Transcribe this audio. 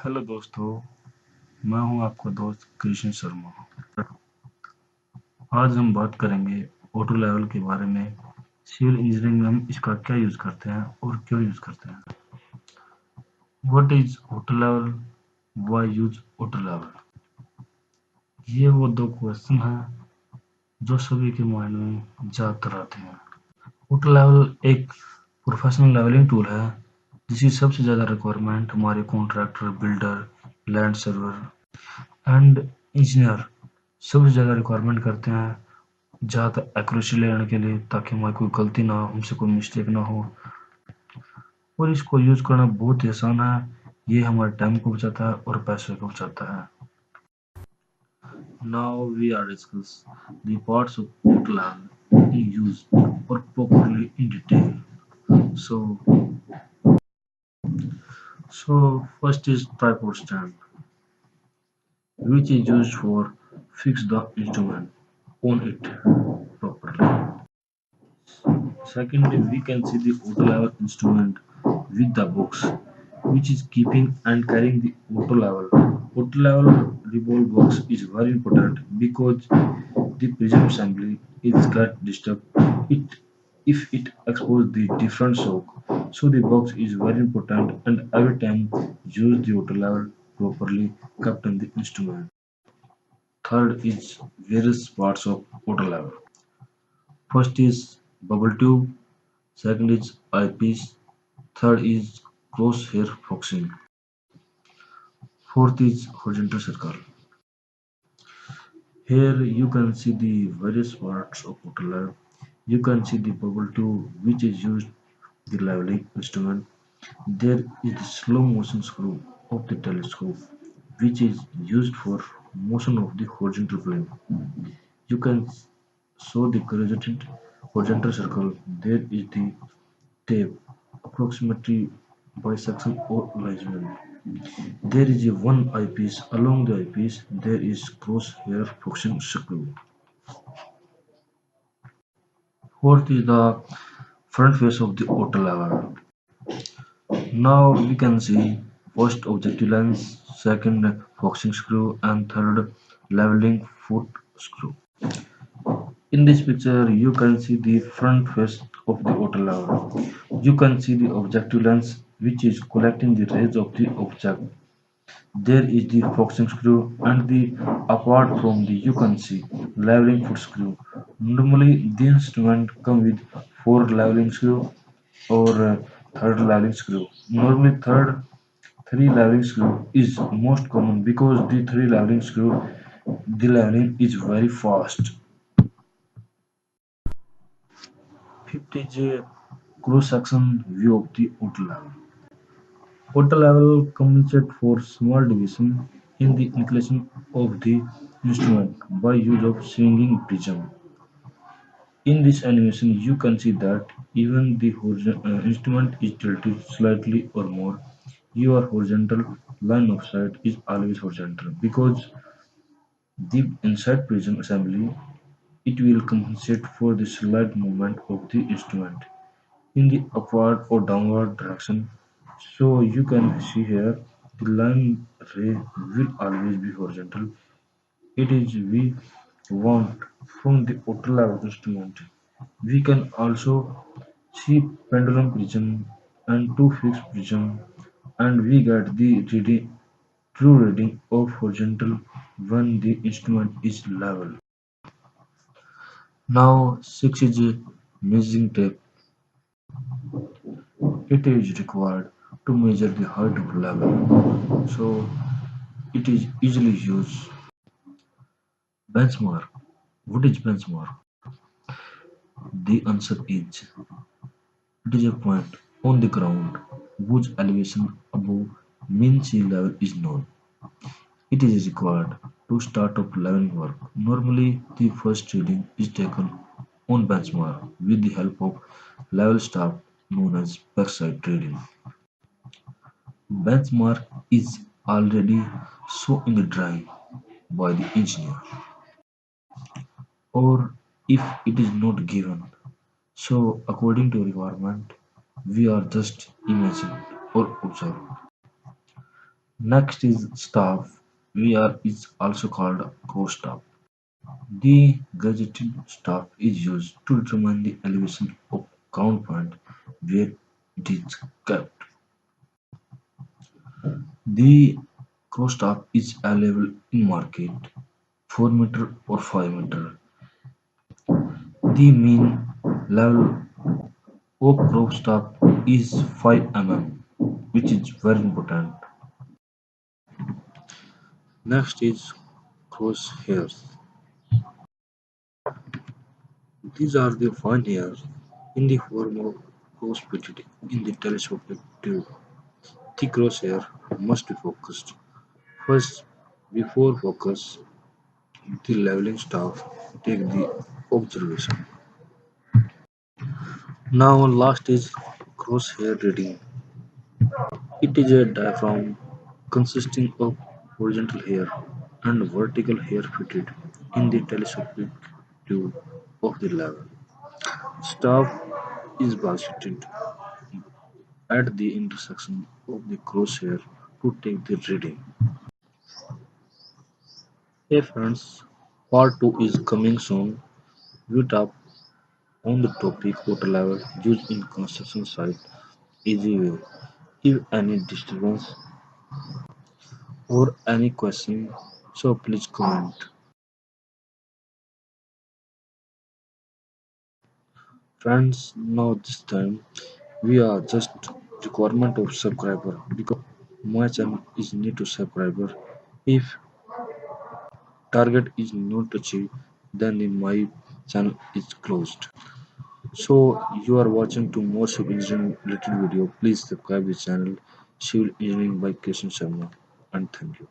Hello दोस्तों, मैं हूं आपका दोस्त कृष्ण शर्मा। आज हम बात करेंगे ऑटो लेवल के बारे में। सिविल इंजीनियरिंग में हम इसका क्या यूज़ करते हैं और क्यों यूज़ करते हैं। What is auto level, why use auto level. ये वो दो क्वेश्चन हैं जो सभी के माइंड में ज़्यादातर आते हैं। ऑटो लेवल एक प्रोफेशनल लेवलिंग टूल है जिसकी सबसे ज़्यादा रिक्वायरमेंट हमारे contractor, builder, land server and engineer सबसे ज़्यादा रिक्वायरमेंट करते हैं ज़्यादा एक्यूरेसी लेने के लिए, ताकि हमारी कोई गलती ना हो, हमसे कोई मिस्टेक ना हो। और इसको यूज़ करना बहुत ही आसान है। ये हमारे टाइम को बचाता है और पैसे को बचाता है। Now we are discuss the parts of outline in use or properly in detail. So, first is tripod stand, which is used for fix the instrument on it properly. Secondly, we can see the auto level instrument with the box, which is keeping and carrying the auto level. Auto level revolve box is very important because the prism assembly is get disturbed it if it expose the different shock. So the box is very important and every time use the auto level properly kept in the instrument. Third is various parts of auto level. First is bubble tube, second is eyepiece, third is crosshair focusing, fourth is horizontal circle. Here you can see the various parts of water. You can see the bubble tube which is used the leveling instrument. There is the slow motion screw of the telescope which is used for motion of the horizontal plane. You can show the horizontal circle. There is the tape approximately bisection or alignment. There is a one eyepiece. Along the eyepiece, there is crosshair focusing screw. Fourth is the front face of the auto lever. Now we can see first objective lens, second focusing screw, and third leveling foot screw. In this picture, you can see the front face of the auto lever. You can see the objective lens which is collecting the rays of the object. There is the focusing screw and the apart from the you can see leveling foot screw. Normally the instrument come with four leveling screw or third leveling screw. Normally third three leveling screw is most common because the three leveling screw the leveling is very fast. Fifth is a cross section view of the outer level. Outer level compensates for small deviation in the inclination of the instrument by use of swinging prism. In this animation, you can see that even the instrument is tilted slightly or more, your horizontal line of sight is always horizontal because the inside prism assembly it will compensate for the slight movement of the instrument in the upward or downward direction. So you can see here the line ray will always be horizontal. It is we want from the outer level instrument. We can also see pendulum prism and two fixed prism and we get the true reading of horizontal when the instrument is level. Now 6 is a measuring tape. It is required to measure the height of level. So it is easily used. Benchmark. What is benchmark? The answer is it is a point on the ground whose elevation above mean sea level is known. It is required to start up leveling work. Normally, the first reading is taken on benchmark with the help of level staff known as backside reading. Benchmark is already so in the drawing by the engineer, or if it is not given. So, according to requirement, we are just imagine or observe. Next is staff. VR is also called cross staff. The gadgeted staff is used to determine the elevation of ground point where it is kept. The cross staff is available in market 4 meter or 5 meter. The mean level of cross staff is 5 mm, which is very important. Next is crosshairs. These are the fine hairs in the form of cross fitted in the telescopic tube. The crosshair must be focused. First, before focus, the leveling staff take the observation. Now last is crosshair reading. It is a diaphragm consisting of horizontal hair and vertical hair fitted in the telescopic tube of the level. Staff is positioned at the intersection of the crosshair to take the reading. Hey friends, part 2 is coming soon. We talk on the topic water level used in construction site easy way. If any disturbance or any question, so please comment. Friends, now this time we are just requirement of subscriber because my channel is need to subscriber. If target is not achieved, then my channel is closed. So you are watching to more civil engineering related video. Please subscribe the channel Civil Engineering by Kishan Sharma and thank you.